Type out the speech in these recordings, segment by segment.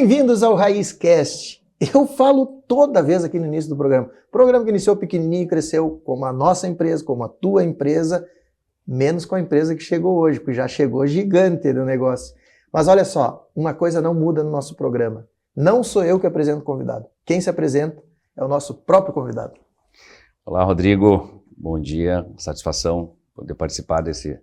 Bem-vindos ao RaizCast. Eu falo toda vez aqui no início do programa. Programa que iniciou pequenininho e cresceu como a nossa empresa, como a tua empresa, menos com a empresa que chegou hoje, porque já chegou gigante no negócio. Mas olha só, uma coisa não muda no nosso programa. Não sou eu que apresento o convidado. Quem se apresenta é o nosso próprio convidado. Olá, Rodrigo. Bom dia. Satisfação poder participar desse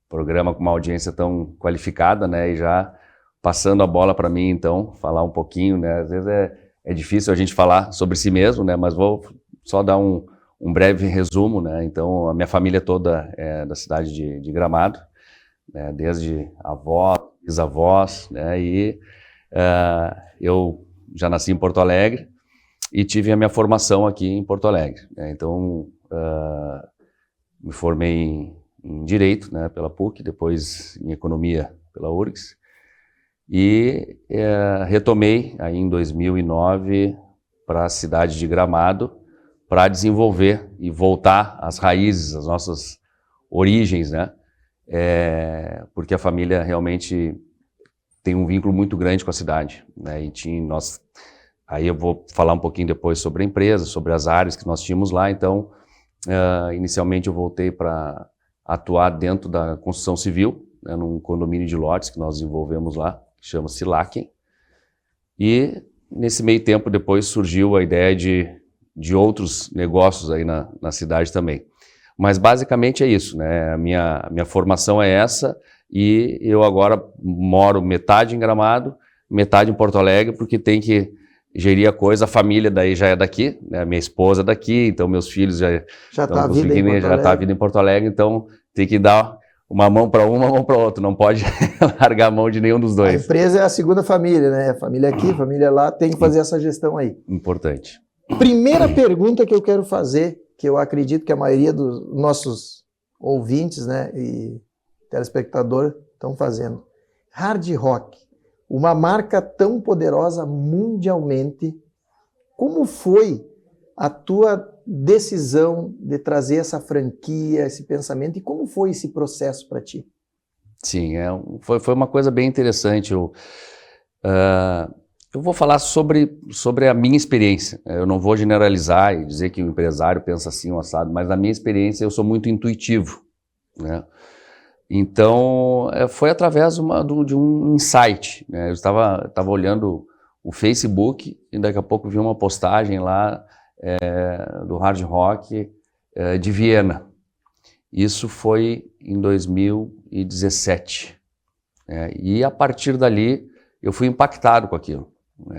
programa com uma audiência tão qualificada, né? E já passando a bola para mim, então, falar um pouquinho, né? Às vezes é difícil a gente falar sobre si mesmo, né? Mas vou só dar um breve resumo, né? Então, a minha família toda é da cidade de Gramado, né? Desde avós, bisavós, né? E eu já nasci em Porto Alegre e tive a minha formação aqui em Porto Alegre, né? Então, me formei em Direito, né? Pela PUC, depois em Economia pela URGS. E retomei aí em 2009 para a cidade de Gramado para desenvolver e voltar às raízes, às nossas origens, né? Porque a família realmente tem um vínculo muito grande com a cidade, né? E aí eu vou falar um pouquinho depois sobre a empresa, sobre as áreas que nós tínhamos lá. Então, inicialmente eu voltei para atuar dentro da construção civil, né, num condomínio de lotes que nós desenvolvemos lá, que chama-se Laken. E nesse meio tempo depois surgiu a ideia de outros negócios aí na cidade também. Mas basicamente é isso, né? A minha formação é essa, e eu agora moro metade em Gramado, metade em Porto Alegre, porque tem que gerir a coisa. A família daí já é daqui, né? Minha esposa é daqui, então meus filhos já tá a vida em Porto Alegre, então tem que dar uma mão para uma mão para outra, não pode largar a mão de nenhum dos dois. A empresa é a segunda família, né? A família aqui, a família lá, tem que fazer essa gestão aí. Importante. Primeira pergunta que eu quero fazer, que eu acredito que a maioria dos nossos ouvintes, né, e telespectadores estão fazendo. Hard Rock, uma marca tão poderosa mundialmente, como foi a tua decisão de trazer essa franquia, esse pensamento, e como foi esse processo para ti? Sim, foi uma coisa bem interessante. Eu vou falar sobre a minha experiência. Eu não vou generalizar e dizer que o empresário pensa assim ou assado, mas na minha experiência eu sou muito intuitivo, né? Então, foi através de um insight, né? Eu estava olhando o Facebook e daqui a pouco vi uma postagem lá do Hard Rock de Viena. Isso foi em 2017. E a partir dali eu fui impactado com aquilo.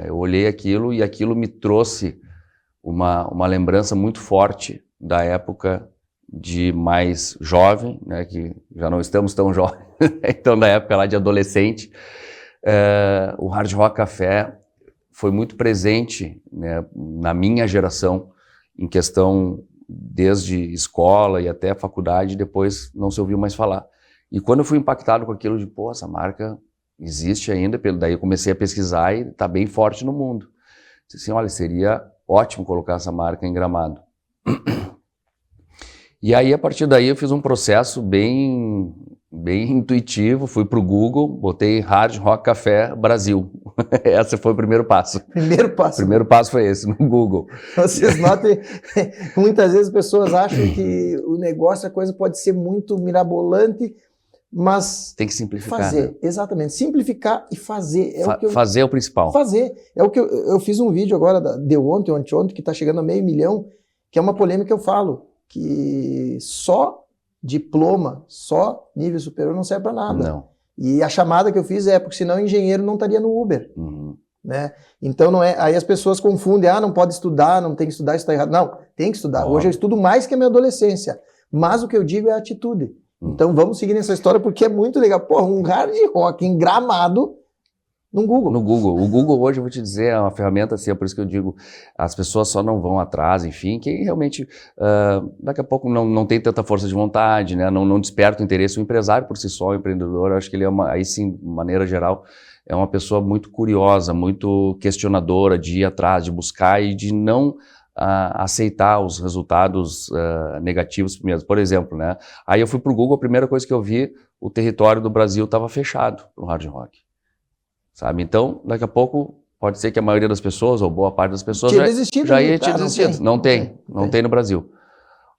Eu olhei aquilo e aquilo me trouxe uma lembrança muito forte da época de mais jovem, né, que já não estamos tão jovens, então da época lá de adolescente. O Hard Rock Café foi muito presente, né, na minha geração, em questão desde escola e até faculdade, depois não se ouviu mais falar. E quando eu fui impactado com aquilo de, pô, essa marca existe ainda, daí eu comecei a pesquisar e está bem forte no mundo. Disse assim, olha, seria ótimo colocar essa marca em Gramado. E aí, a partir daí, eu fiz um processo bem intuitivo, fui para o Google, botei Hard Rock Café Brasil. Esse foi o primeiro passo. Primeiro passo foi esse, no Google. Vocês notem, muitas vezes as pessoas acham que o negócio, a coisa pode ser muito mirabolante, mas tem que simplificar. Fazer, né? Exatamente. Simplificar e fazer. Fazer é o principal. Fazer. É o que eu fiz um vídeo agora, deu anteontem, que está chegando a 500 mil, que é uma polêmica que eu falo, que só diploma, só nível superior não serve para nada. Não. E a chamada que eu fiz porque senão o engenheiro não estaria no Uber. Uhum. Né? Então não é. Aí as pessoas confundem, não pode estudar, não tem que estudar, isso está errado. Não, tem que estudar. Hoje eu estudo mais que a minha adolescência. Mas o que eu digo é a atitude. Então vamos seguir nessa história porque é muito legal. Porra, um Hard Rock em Gramado no Google. No Google. O Google hoje, eu vou te dizer, é uma ferramenta assim, é por isso que eu digo, as pessoas só não vão atrás, enfim, quem realmente daqui a pouco não tem tanta força de vontade, né? Não desperta o interesse. O empresário por si só, o empreendedor, eu acho que ele aí sim, de maneira geral, é uma pessoa muito curiosa, muito questionadora, de ir atrás, de buscar e de não aceitar os resultados negativos primeiro. Por exemplo, né? Aí eu fui para o Google, a primeira coisa que eu vi, o território do Brasil estava fechado para o Hard Rock. Sabe? Então, daqui a pouco, pode ser que a maioria das pessoas, ou boa parte das pessoas, tinha desistido, já ia tá, ter desistido. Não tem no Brasil.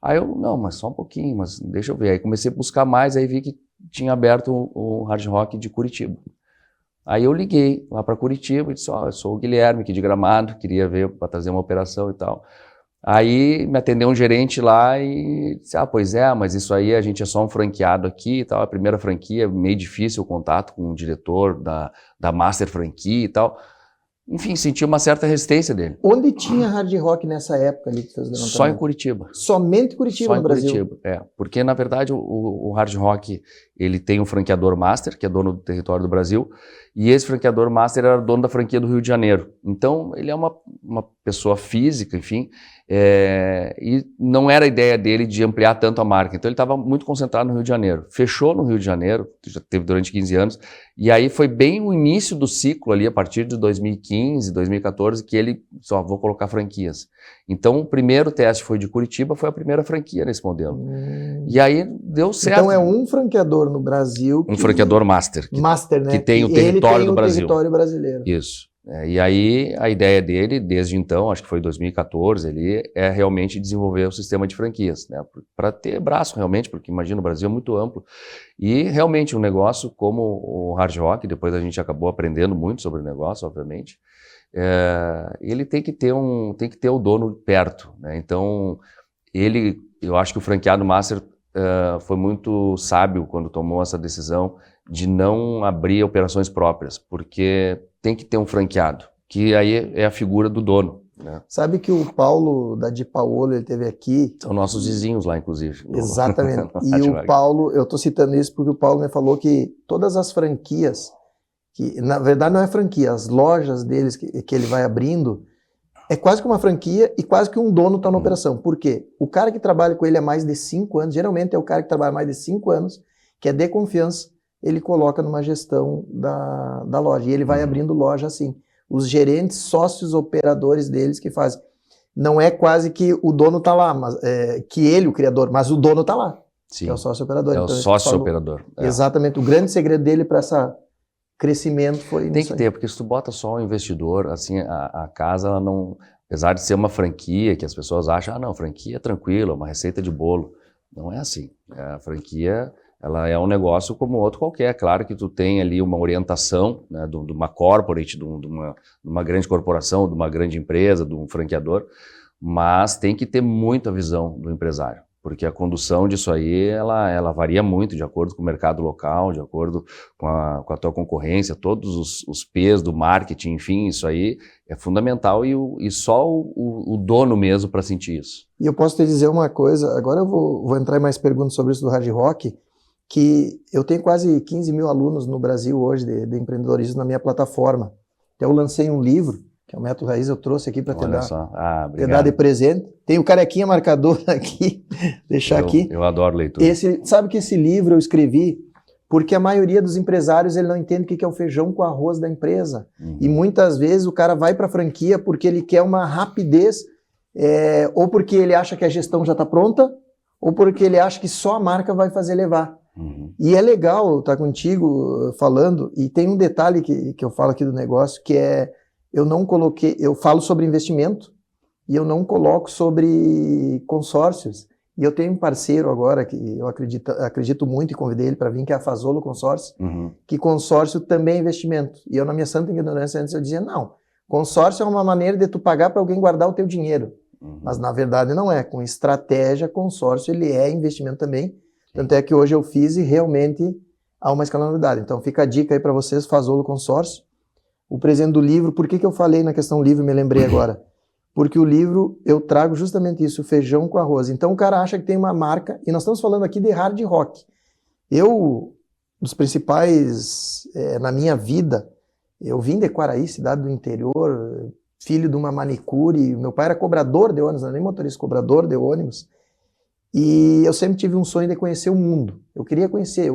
Aí eu, não, mas só um pouquinho, mas deixa eu ver. Aí comecei a buscar mais, aí vi que tinha aberto o Hard Rock de Curitiba. Aí eu liguei lá para Curitiba e disse, eu sou o Guilherme aqui de Gramado, queria ver para trazer uma operação e tal. Aí me atendeu um gerente lá e disse, pois é, mas isso aí a gente é só um franqueado aqui e tal, a primeira franquia, meio difícil o contato com o diretor da Master Franquia e tal. Enfim, senti uma certa resistência dele. Onde tinha Hard Rock nessa época ali que fez o levantamento? Só em Curitiba. Somente Curitiba no Brasil? Só em Curitiba, porque na verdade o Hard Rock, ele tem um franqueador master, que é dono do território do Brasil, e esse franqueador master era dono da franquia do Rio de Janeiro. Então ele é uma pessoa física, enfim, e não era a ideia dele de ampliar tanto a marca. Então ele estava muito concentrado no Rio de Janeiro. Fechou no Rio de Janeiro, já teve durante 15 anos, e aí foi bem o início do ciclo ali, a partir de 2015, 2014, que ele só vou colocar franquias. Então o primeiro teste foi de Curitiba, foi a primeira franquia nesse modelo. E aí deu certo. Então é um franqueador no Brasil. Um franqueador master. Master, né? Que tem o território do Brasil. Território brasileiro. Isso. E aí a ideia dele, desde então, acho que foi 2014, ele é realmente desenvolver o sistema de franquias, né? Para ter braço realmente, porque imagina, o Brasil é muito amplo. E realmente um negócio como o Hard Rock, depois a gente acabou aprendendo muito sobre o negócio, obviamente, ele tem que ter o dono perto, né? Então, eu acho que o franqueado master foi muito sábio quando tomou essa decisão de não abrir operações próprias, porque tem que ter um franqueado, que aí é a figura do dono, né? Sabe que o Paulo da Di Paolo, ele esteve aqui... São nossos vizinhos lá, inclusive. Exatamente. E o Paulo, eu estou citando isso porque o Paulo me falou que todas as franquias, que na verdade não é franquia, as lojas deles que ele vai abrindo, é quase que uma franquia e quase que um dono está na operação. Por quê? O cara que trabalha com ele há mais de 5 anos, geralmente é o cara que trabalha há mais de 5 anos, que é de confiança, ele coloca numa gestão da loja. E ele vai abrindo loja assim. Os gerentes, sócios, operadores deles que fazem. Não é quase que o dono está lá, mas, que ele, o criador, mas o dono está lá. Sim. Que é o sócio operador. É então, o sócio operador. Exatamente. O grande segredo dele para esse crescimento foi Tem que ter, porque se tu bota só o investidor, assim, a casa, ela não... Apesar de ser uma franquia, que as pessoas acham, não, franquia é tranquilo, é uma receita de bolo. Não é assim. A franquia... ela é um negócio como outro qualquer. Claro que tu tem ali uma orientação, né, de uma corporate, de uma grande corporação, de uma grande empresa, de um franqueador, mas tem que ter muita visão do empresário, porque a condução disso aí, ela varia muito de acordo com o mercado local, de acordo com a tua concorrência, todos os P's do marketing, enfim, isso aí é fundamental e só o dono mesmo para sentir isso. E eu posso te dizer uma coisa, agora eu vou entrar em mais perguntas sobre isso do Hard Rock, que eu tenho quase 15 mil alunos no Brasil hoje de empreendedorismo na minha plataforma. Então eu lancei um livro, que é o Método Raiz, eu trouxe aqui para te dar de presente. Tem o carequinha marcador aqui, deixar aqui. Eu adoro leitura. Sabe que esse livro eu escrevi porque a maioria dos empresários ele não entende o que é o feijão com arroz da empresa. E muitas vezes o cara vai para a franquia porque ele quer uma rapidez, ou porque ele acha que a gestão já está pronta, ou porque ele acha que só a marca vai fazer levar. E é legal estar contigo falando, e tem um detalhe que eu falo aqui do negócio, que é, eu falo sobre investimento, e eu não coloco sobre consórcios. E eu tenho um parceiro agora, que eu acredito muito, e convidei ele para vir, que é a Fazolo Consórcio, que consórcio também é investimento. E eu, na minha santa ignorância, antes eu dizia, não, consórcio é uma maneira de tu pagar para alguém guardar o teu dinheiro. Mas na verdade não é. Com estratégia, consórcio, ele é investimento também. Tanto é que hoje eu fiz e realmente há uma escalabilidade. Então fica a dica aí para vocês, Fazolo Consórcio. O presente do livro, por que eu falei na questão livro, me lembrei agora? Porque o livro, eu trago justamente isso, feijão com arroz. Então o cara acha que tem uma marca, e nós estamos falando aqui de hard rock. Dos principais, na minha vida, eu vim de Quaraí, cidade do interior, filho de uma manicure, meu pai era cobrador de ônibus, não era nem motorista, cobrador de ônibus. E eu sempre tive um sonho de conhecer o mundo. Eu queria conhecer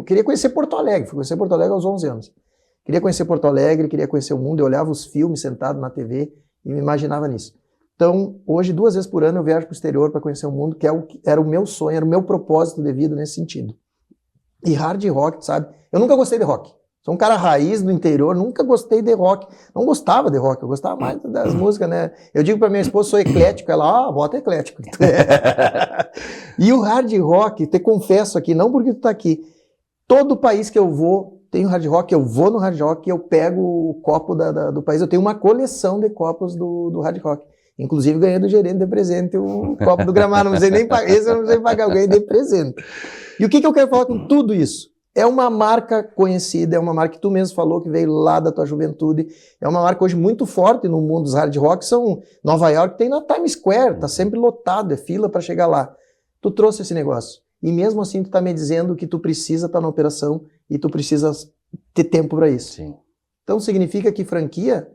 Porto Alegre. Fui conhecer Porto Alegre aos 11 anos. Queria conhecer Porto Alegre, queria conhecer o mundo. Eu olhava os filmes sentado na TV e me imaginava nisso. Então, hoje, 2 vezes por ano, eu viajo para o exterior para conhecer o mundo, que era o meu sonho, era o meu propósito de vida nesse sentido. E hard rock, sabe? Eu nunca gostei de rock. Sou um cara raiz do interior, nunca gostei de rock. Não gostava de rock, eu gostava mais das músicas, né? Eu digo pra minha esposa, sou eclético. Ela, bota eclético. E o hard rock, te confesso aqui, não porque tu tá aqui, todo país que eu vou, tem hard rock, eu vou no hard rock e eu pego o copo do país. Eu tenho uma coleção de copos do hard rock. Inclusive ganhei do gerente de presente o copo do Gramado. Não precisei nem pagar, esse eu não precisei pagar, eu ganhei de presente. E o que eu quero falar com tudo isso? É uma marca conhecida, é uma marca que tu mesmo falou, que veio lá da tua juventude. É uma marca hoje muito forte no mundo dos hard rock. São Nova York, tem na Times Square, tá sempre lotado, é fila para chegar lá. Tu trouxe esse negócio. E mesmo assim tu tá me dizendo que tu precisa estar na operação e tu precisa ter tempo para isso. Sim. Então significa que franquia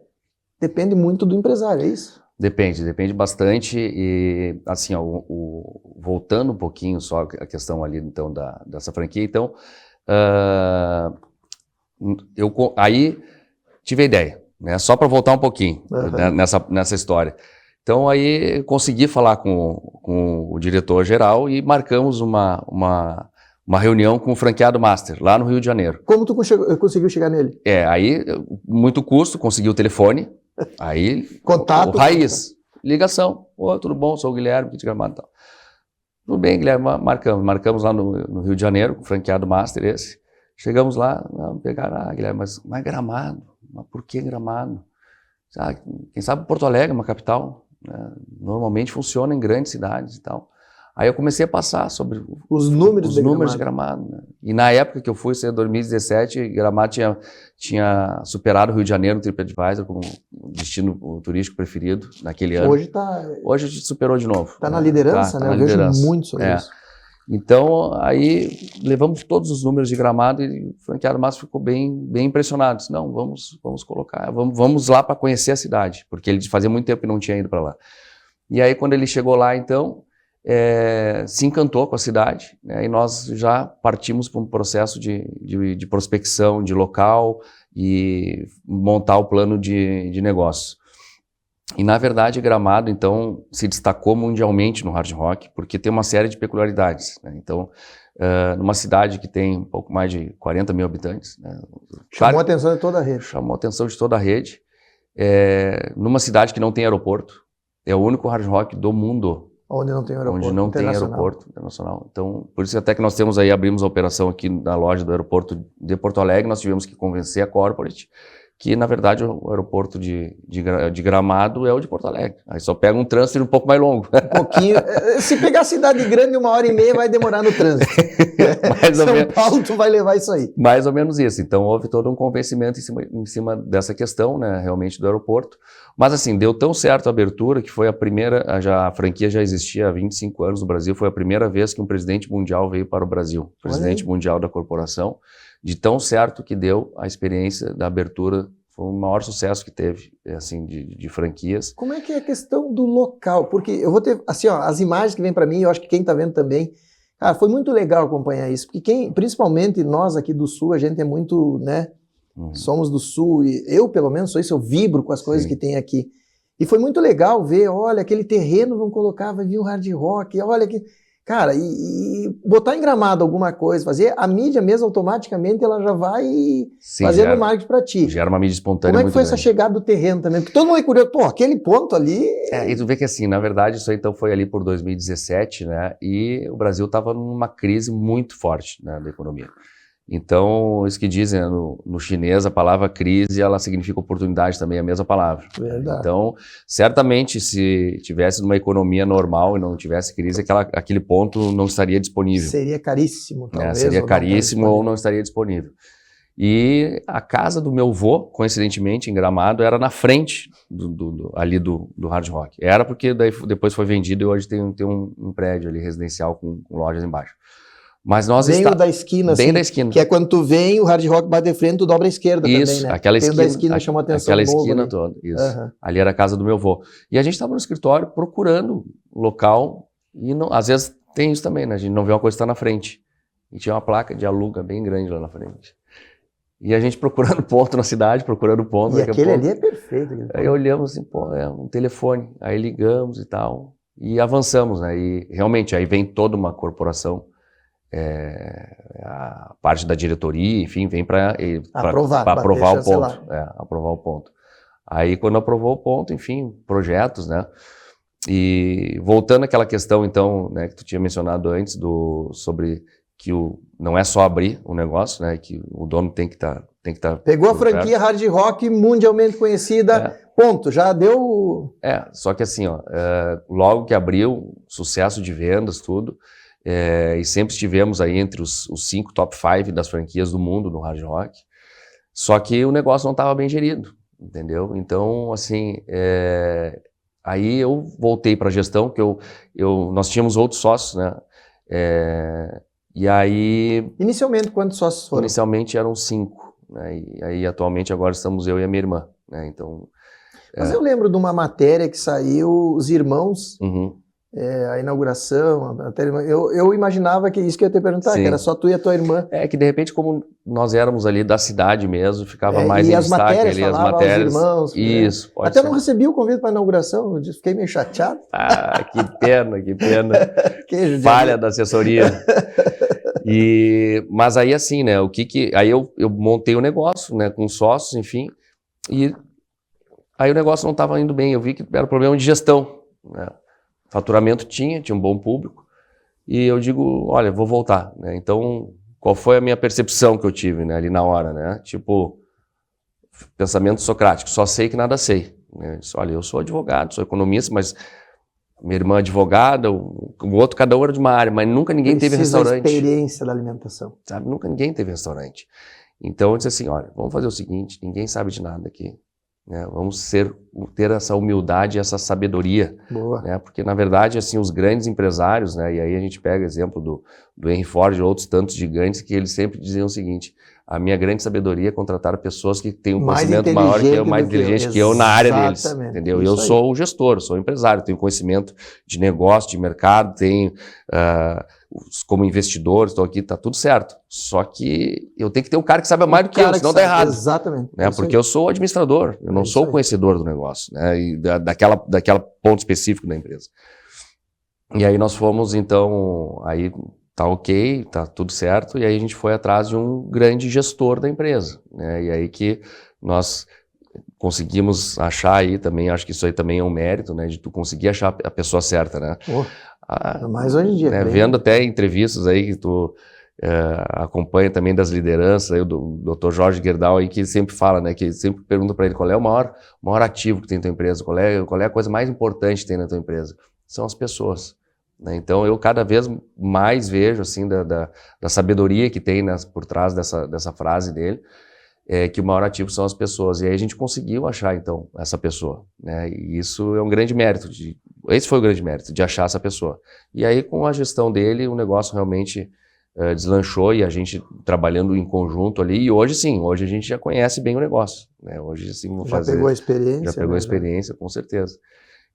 depende muito do empresário, é isso? Depende bastante. E assim, ó, voltando um pouquinho só a questão ali então dessa franquia, então eu aí tive a ideia, né? Só para voltar um pouquinho nessa história. Então aí consegui falar com o diretor-geral e marcamos uma reunião com o franqueado master lá no Rio de Janeiro. Como tu conseguiu chegar nele? Aí muito custo, consegui o telefone, aí contato, o raiz, ligação, tudo bom, sou o Guilherme, de Gramado e tal. Tudo bem, Guilherme, marcamos lá no Rio de Janeiro, com o franqueado master esse. Chegamos lá, pegaram, Guilherme, mas Gramado, mas por que Gramado? Quem sabe Porto Alegre, uma capital, né? Normalmente funciona em grandes cidades e tal. Aí eu comecei a passar sobre os números de Gramado. Né? E na época que eu fui, em 2017, Gramado tinha superado o Rio de Janeiro no TripAdvisor como destino turístico preferido naquele ano. Hoje superou de novo. Está na liderança, né? Eu vejo muito sobre isso. Então, aí levamos todos os números de Gramado e o franqueado master ficou bem impressionado. Disse, não, vamos colocar, vamos lá para conhecer a cidade, porque ele fazia muito tempo que não tinha ido para lá. E aí, quando ele chegou lá, então, se encantou com a cidade, né, e nós já partimos para um processo de prospecção de local e montar o plano de negócio. E, na verdade, Gramado, então, se destacou mundialmente no hard rock, porque tem uma série de peculiaridades, né? Então, numa cidade que tem um pouco mais de 40 mil habitantes, né? Chamou a atenção de toda a rede. Chamou a atenção de toda a rede. Numa cidade que não tem aeroporto, é o único hard rock do mundo onde não tem aeroporto onde não tem aeroporto internacional. Então, por isso até que nós abrimos a operação aqui na loja do aeroporto de Porto Alegre, nós tivemos que convencer a corporate que, na verdade, o aeroporto de Gramado é o de Porto Alegre. Aí só pega um trânsito um pouco mais longo. Um pouquinho. Se pegar a cidade grande, 1h30 vai demorar no trânsito. São Paulo, tu vai levar isso aí. Mais ou menos isso. Então, houve todo um convencimento em cima dessa questão, né, realmente, do aeroporto. Mas, assim, deu tão certo a abertura que foi a primeira, a franquia já existia há 25 anos no Brasil, foi a primeira vez que um presidente mundial veio para o Brasil, presidente mundial da corporação. De tão certo que deu a experiência da abertura, foi o maior sucesso que teve, assim, de franquias. Como é que é a questão do local? Porque eu vou ter, assim, ó, as imagens que vêm para mim, eu acho que quem está vendo também, cara, foi muito legal acompanhar isso, porque principalmente nós aqui do Sul, a gente é muito, né, somos do Sul, e eu pelo menos sou isso, eu vibro com as coisas que tem aqui. E foi muito legal ver, olha, aquele terreno vão colocar, vai vir um hard rock, olha que... Cara, e botar em Gramado alguma coisa, fazer a mídia mesmo automaticamente, ela já vai fazendo marketing para ti. Gera uma mídia espontânea. Como é que foi essa chegada do terreno também? Porque todo mundo é curioso, pô, aquele ponto ali... E tu vê que assim, na verdade, isso aí então foi ali por 2017, né, e o Brasil estava numa crise muito forte, né, da economia. Então, isso que dizem, né, no chinês, a palavra crise, ela significa oportunidade também, é a mesma palavra. Verdade. Então, certamente, se tivesse numa economia normal e não tivesse crise, aquele ponto não estaria disponível. Seria caríssimo, talvez. Seria caríssimo ou não estaria disponível. E a casa do meu avô, coincidentemente, em Gramado, era na frente ali do hard rock. Era porque daí depois foi vendido e hoje tem um prédio ali residencial com lojas embaixo. Mas nós bem da esquina, bem assim, da esquina. Que é quando tu vem, o hard rock bate de frente, tu dobra a esquerda isso, também, né? Aquela esquina, da esquina chamou a atenção. Aquela esquina toda, isso. Ali era a casa do meu avô. E a gente estava no escritório procurando local, e não, às vezes tem isso também, né? A gente não vê uma coisa que está na frente. E tinha uma placa de aluga bem grande lá na frente. E a gente procurando ponto na cidade, procurando ponto. E aquele ali é perfeito. Aí olhamos assim, pô, é um telefone. Aí ligamos e tal, e avançamos, né? E realmente, aí vem toda uma corporação a parte da diretoria, enfim, vem para aprovar o ponto. Aprovar o ponto. Aí, quando aprovou o ponto, enfim, projetos, né? E voltando àquela questão, então, né, que tu tinha mencionado antes, sobre que não é só abrir o negócio, né? Que o dono tem que estar Pegou a franquia Hard Rock, mundialmente conhecida, ponto, já deu... Só que assim, logo que abriu, sucesso de vendas, tudo, e sempre estivemos aí entre os 5 top 5 das franquias do mundo no Hard Rock, só que o negócio não estava bem gerido, entendeu? Então, assim, aí eu voltei para a gestão, que nós tínhamos outros sócios, né? E aí... Inicialmente, quantos sócios foram? Inicialmente eram 5, né? E aí atualmente agora estamos eu e a minha irmã, né? Então... Mas eu lembro de uma matéria que saiu, os irmãos, a inauguração, eu imaginava que isso que eu ia te perguntar, que era só tu e a tua irmã. Que de repente, como nós éramos ali da cidade mesmo, ficava mais em as destaque matérias ali, as falavam matérias. Aos irmãos. Isso, pode Até ser. não recebi o convite para a inauguração, eu fiquei meio chateado. Que pena, que pena. Falha da assessoria. Mas aí assim, né, aí eu montei o negócio, né, com sócios, enfim, e aí o negócio não estava indo bem, eu vi que era problema de gestão, né? Faturamento tinha um bom público, e eu digo, olha, vou voltar, né? Então, qual foi a minha percepção que eu tive, né, ali na hora, né? Tipo, pensamento socrático, só sei que nada sei, né? Olha, eu sou advogado, sou economista, mas minha irmã é advogada, o outro, cada um era de uma área, mas nunca ninguém teve restaurante. Experiência da alimentação. Sabe, nunca ninguém teve restaurante. Então eu disse assim, olha, vamos fazer o seguinte, ninguém sabe de nada aqui, né? Vamos ter essa humildade, essa sabedoria. Boa. Né? Porque na verdade, assim, os grandes empresários, né? E aí a gente pega exemplo do Henry Ford e outros tantos gigantes, que eles sempre diziam o seguinte: a minha grande sabedoria é contratar pessoas que têm um conhecimento maior que eu, mais inteligente que eu na área deles, entendeu? Eu sou o gestor, sou o empresário, tenho conhecimento de negócio, de mercado, tenho como investidor, estou aqui, tá tudo certo. Só que eu tenho que ter um cara que sabe mais do que eu, senão tá errado. Exatamente. Né? Porque eu sou o administrador, eu não sou o conhecedor do negócio, né? E daquela ponto específico da empresa. E aí nós fomos, então, aí tá ok, tá tudo certo, e aí a gente foi atrás de um grande gestor da empresa, né? E aí que nós conseguimos achar aí também, acho que isso aí também é um mérito, né? De tu conseguir achar a pessoa certa, né? Mas hoje em dia. Né? Vendo até entrevistas aí que tu acompanha também das lideranças, aí, o Dr. Jorge Gerdau aí, que sempre fala, né? Que sempre pergunta para ele qual é o maior ativo que tem na tua empresa, qual é a coisa mais importante que tem na tua empresa. São as pessoas. Então eu cada vez mais vejo assim da sabedoria que tem por trás dessa frase dele, que o maior ativo são as pessoas. E aí a gente conseguiu achar então essa pessoa, né? E isso é um grande mérito, esse foi o grande mérito, de achar essa pessoa. E aí com a gestão dele o negócio realmente deslanchou, e a gente trabalhando em conjunto ali, e hoje sim, hoje a gente já conhece bem o negócio, né? Hoje sim pegou a experiência. Já pegou a experiência, com certeza.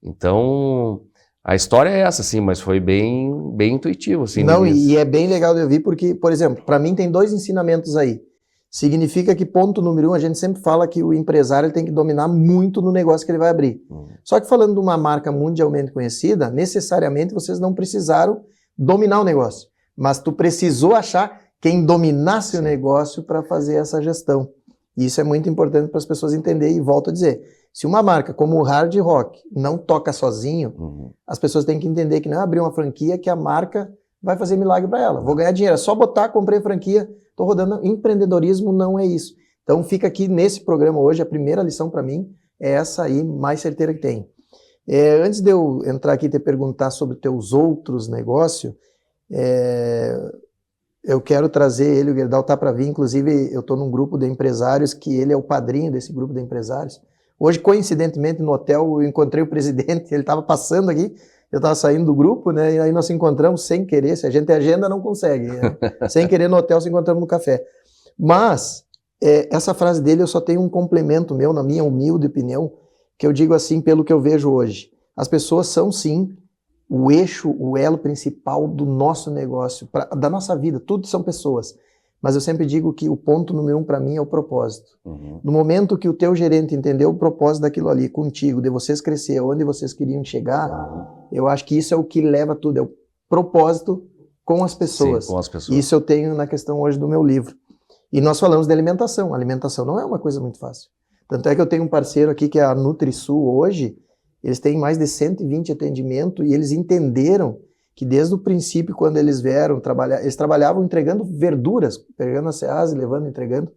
Então... a história é essa, sim, mas foi bem intuitivo, assim. Não, e é bem legal de ouvir, porque, por exemplo, para mim tem 2 ensinamentos aí. Significa que, ponto número 1, a gente sempre fala que o empresário tem que dominar muito no negócio que ele vai abrir. Só que falando de uma marca mundialmente conhecida, necessariamente vocês não precisaram dominar o negócio, mas tu precisou achar quem dominasse o negócio para fazer essa gestão. E isso é muito importante para as pessoas entenderem, e volto a dizer, se uma marca como o Hard Rock não toca sozinho, as pessoas têm que entender que não é abrir uma franquia que a marca vai fazer milagre para ela. Vou ganhar dinheiro, é só botar, comprei franquia, estou rodando. Empreendedorismo não é isso. Então fica aqui nesse programa hoje, a primeira lição para mim é essa aí, mais certeira que tem. Antes de eu entrar aqui e te perguntar sobre teus outros negócios, eu quero trazer ele, o Gerdau tá para vir, inclusive eu estou num grupo de empresários que ele é o padrinho desse grupo de empresários. Hoje, coincidentemente, no hotel, eu encontrei o presidente, ele estava passando aqui, eu estava saindo do grupo, né, e aí nós nos encontramos sem querer, se a gente tem agenda, não consegue, né? Sem querer no hotel, se encontramos no café. Mas, essa frase dele, eu só tenho um complemento meu, na minha humilde opinião, que eu digo assim, pelo que eu vejo hoje. As pessoas são, sim, o eixo, o elo principal do nosso negócio, da nossa vida, tudo são pessoas. Mas eu sempre digo que o ponto número 1 para mim é o propósito. No momento que o teu gerente entendeu o propósito daquilo ali contigo, de vocês crescer onde vocês queriam chegar, eu acho que isso é o que leva tudo, é o propósito com as pessoas. Sim, com as pessoas. Isso eu tenho na questão hoje do meu livro. E nós falamos de alimentação. A alimentação não é uma coisa muito fácil. Tanto é que eu tenho um parceiro aqui que é a NutriSul hoje, eles têm mais de 120 atendimentos e eles entenderam que desde o princípio, quando eles vieram trabalhar, eles trabalhavam entregando verduras, pegando a Ceasa e levando, entregando.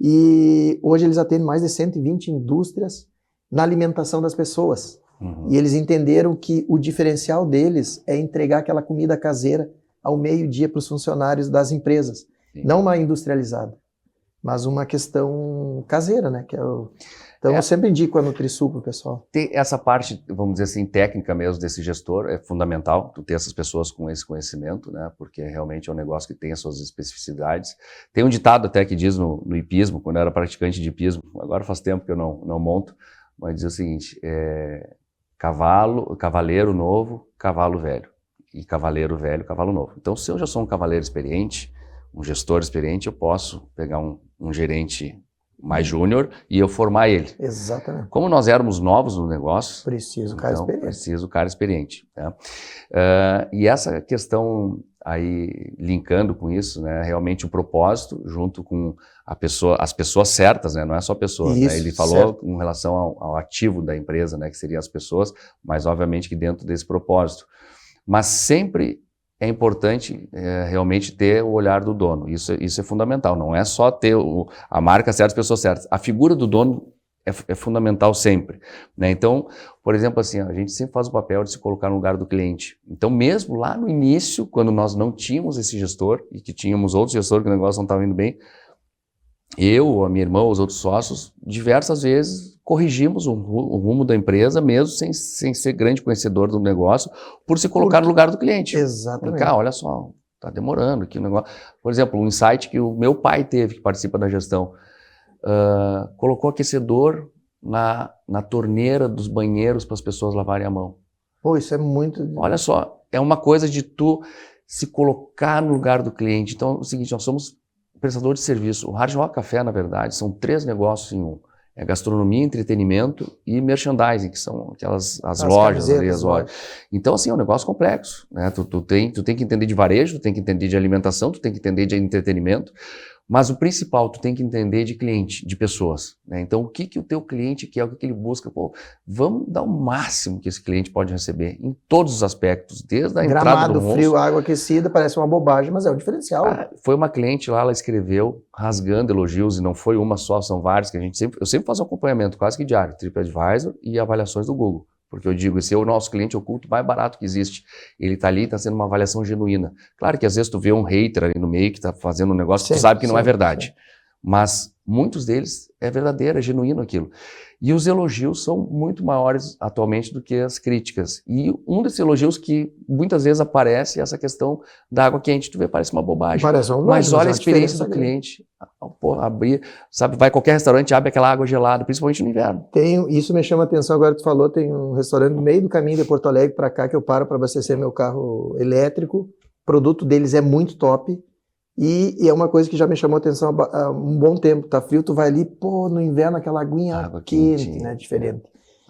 E hoje eles atendem mais de 120 indústrias na alimentação das pessoas. E eles entenderam que o diferencial deles é entregar aquela comida caseira ao meio-dia para os funcionários das empresas. Sim. Não uma industrializada, mas uma questão caseira, né? Que é o... Então eu sempre indico a NutriSul para o pessoal. Tem essa parte, vamos dizer assim, técnica mesmo desse gestor, é fundamental tu ter essas pessoas com esse conhecimento, né? Porque realmente é um negócio que tem as suas especificidades. Tem um ditado até que diz no hipismo, quando eu era praticante de hipismo, agora faz tempo que eu não monto, mas diz o seguinte, cavaleiro novo, cavalo velho. E cavaleiro velho, cavalo novo. Então, se eu já sou um cavaleiro experiente, um gestor experiente, eu posso pegar um gerente mais júnior e eu formar ele. Exatamente. Como nós éramos novos no negócio, preciso cara experiente. Preciso cara experiente. Né? E essa questão aí, linkando com isso, né, realmente o propósito, junto com as pessoas certas, né, não é só pessoas. Isso, né? Ele falou certo. Com relação ao ativo da empresa, né, que seriam as pessoas, mas obviamente que dentro desse propósito. Mas sempre é importante realmente ter o olhar do dono. Isso é fundamental. Não é só ter a marca certa, as pessoas certas. A figura do dono é fundamental sempre. Né? Então, por exemplo, assim, a gente sempre faz o papel de se colocar no lugar do cliente. Então, mesmo lá no início, quando nós não tínhamos esse gestor e que tínhamos outro gestor que o negócio não estava indo bem, eu, a minha irmã, os outros sócios, diversas vezes corrigimos o rumo da empresa, mesmo sem ser grande conhecedor do negócio, por se colocar no lugar do cliente. Exatamente. Cá, olha só, está demorando aqui o negócio. Por exemplo, um insight que o meu pai teve, que participa da gestão, colocou aquecedor na torneira dos banheiros para as pessoas lavarem a mão. Pô, isso é muito... Olha só, é uma coisa de tu se colocar no lugar do cliente. Então, é o seguinte, nós somos prestador de serviço. O Hard Rock Café, na verdade, são 3 negócios em um. É gastronomia, entretenimento e merchandising, que são as lojas ali, as lojas. Então, assim, é um negócio complexo, né? Tu tem que entender de varejo, tu tem que entender de alimentação, tu tem que entender de entretenimento, mas o principal, tu tem que entender de cliente, de pessoas, né? Então, o que o teu cliente quer, o que ele busca? Pô, vamos dar o máximo que esse cliente pode receber, em todos os aspectos, desde a entrada do Gramado, frio, água aquecida, parece uma bobagem, mas é um diferencial. Foi uma cliente lá, ela escreveu, rasgando elogios, e não foi uma só, são vários, que eu sempre faço um acompanhamento quase que diário, TripAdvisor e avaliações do Google. Porque eu digo, esse é o nosso cliente oculto mais barato que existe. Ele está ali, está sendo uma avaliação genuína. Claro que às vezes tu vê um hater ali no meio que está fazendo um negócio que tu sabe que não é verdade. Mas muitos deles é verdadeiro, é genuíno aquilo. E os elogios são muito maiores atualmente do que as críticas. E um desses elogios que muitas vezes aparece é essa questão da água quente. Tu vê, parece uma bobagem. Mas olha a experiência do cliente. Abrir, sabe, vai a qualquer restaurante, abre aquela água gelada, principalmente no inverno. Isso me chama a atenção, agora tu falou, tem um restaurante no meio do caminho de Porto Alegre para cá que eu paro para abastecer meu carro elétrico. O produto deles é muito top. E é uma coisa que já me chamou a atenção há um bom tempo. Tá frio, tu vai ali, pô, no inverno aquela aguinha quente, né, diferente.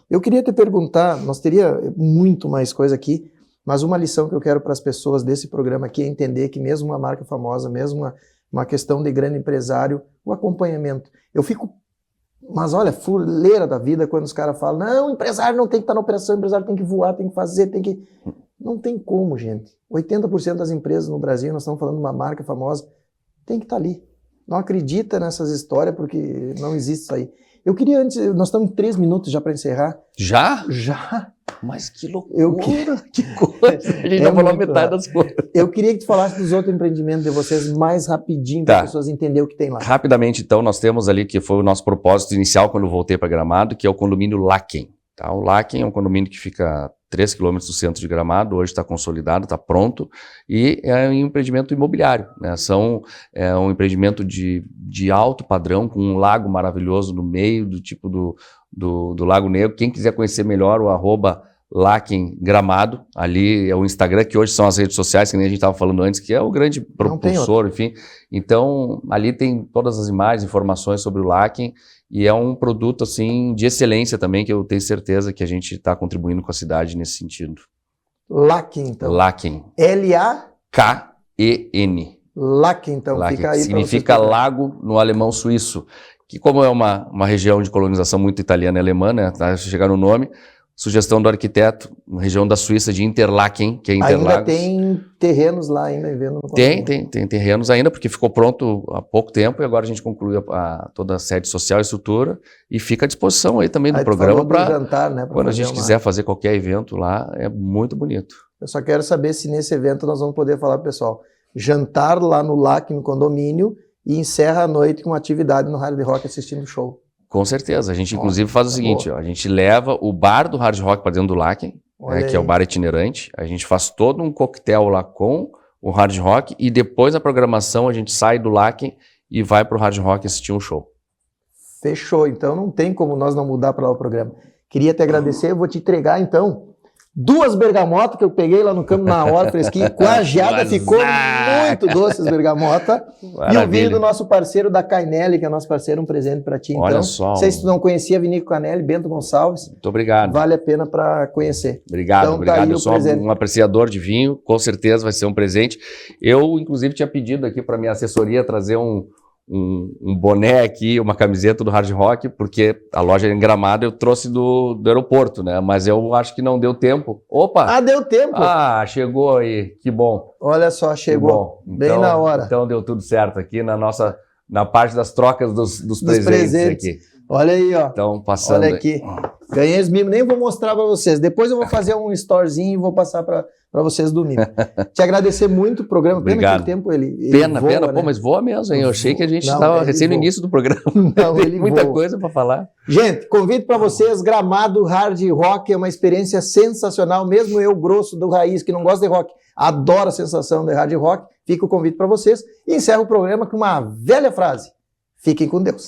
Eu queria te perguntar, nós teria muito mais coisa aqui, mas uma lição que eu quero para as pessoas desse programa aqui é entender que mesmo uma marca famosa, mesmo uma questão de grande empresário, o acompanhamento. Eu fico, mas olha, fuleira da vida quando os caras falam, não, o empresário não tem que estar na operação, o empresário tem que voar, tem que fazer, tem que... Não tem como, gente. 80% das empresas no Brasil, nós estamos falando de uma marca famosa, tem que estar ali. Não acredita nessas histórias porque não existe isso aí. Eu queria antes, nós estamos em 3 minutos já para encerrar. Já? Já. Mas que loucura, que coisa. A gente já falou metade das coisas. Eu queria que tu falasse dos outros empreendimentos de vocês mais rapidinho, para as pessoas entenderem o que tem lá. Rapidamente, então, nós temos ali, que foi o nosso propósito inicial quando eu voltei para Gramado, que é o condomínio Laken. Tá? O Laken é um condomínio que fica 3 quilômetros do centro de Gramado, hoje está consolidado, está pronto, e é um empreendimento imobiliário, né? É um empreendimento de alto padrão, com um lago maravilhoso no meio, do tipo do Lago Negro. Quem quiser conhecer melhor, o @Laken Gramado, ali é o Instagram, que hoje são as redes sociais, que nem a gente estava falando antes, que é o grande propulsor, enfim. Então, ali tem todas as imagens, informações sobre o Laken, e é um produto, assim, de excelência também, que eu tenho certeza que a gente está contribuindo com a cidade nesse sentido. Laken, então. Laken. L-A? Laken. Laken, então, Laken, fica aí. significa lago no alemão suíço, que como é uma região de colonização muito italiana e alemã, né, tá, chegar no nome, sugestão do arquiteto, uma região da Suíça de Interlaken, que é Interlagos. Ainda tem terrenos lá ainda vendo. Tem terrenos ainda, porque ficou pronto há pouco tempo e agora a gente concluiu toda a sede social e estrutura e fica à disposição aí também do programa para jantar, né, quando a gente quiser fazer qualquer evento lá, é muito bonito. Eu só quero saber se nesse evento nós vamos poder falar pro pessoal, jantar lá no Laken, no condomínio, e encerra a noite com uma atividade no Hard Rock assistindo o show. Com certeza. A gente, inclusive, faz o seguinte, ó, a gente leva o bar do Hard Rock para dentro do Laken, né, que é o bar itinerante. A gente faz todo um coquetel lá com o Hard Rock e depois da programação a gente sai do Laken e vai para o Hard Rock assistir um show. Fechou. Então não tem como nós não mudar para lá o programa. Queria te agradecer. Eu vou te entregar, então, 2 bergamotas que eu peguei lá no campo na hora, fresquinho, com a geada, ficou muito doce as bergamotas. E o vinho do nosso parceiro da Cainelli, que é nosso parceiro, um presente para ti. Olha então, só. Não sei se tu não conhecia a Vinícola Cainelli, Bento Gonçalves. Muito obrigado. Vale a pena para conhecer. Obrigado, então, obrigado. Tá aí eu sou um apreciador de vinho, com certeza vai ser um presente. Eu, inclusive, tinha pedido aqui para minha assessoria trazer um boné aqui, uma camiseta do Hard Rock, porque a loja em Gramado eu trouxe do aeroporto, né? Mas eu acho que não deu tempo. Opa! Ah, deu tempo! Ah, chegou aí, que bom. Olha só, chegou bem na hora. Então deu tudo certo aqui na parte das trocas dos presentes aqui. Olha aí, ó. Então, passando. Olha aqui. Ganhei os mimos, nem vou mostrar para vocês. Depois eu vou fazer um storezinho e vou passar para vocês do mimo. Te agradecer muito o programa. Pena Obrigado. que o tempo ele Pena, voa, Pô, né? mas voa mesmo, hein? Eu achei que a gente estava recém no início do programa. Não, Tem ele muita voa. coisa para falar. Gente, convido para vocês, Gramado Hard Rock é uma experiência sensacional. Mesmo eu, grosso do raiz, que não gosta de rock, adoro a sensação de hard rock. Fica o convite para vocês. E encerro o programa com uma velha frase. Fiquem com Deus.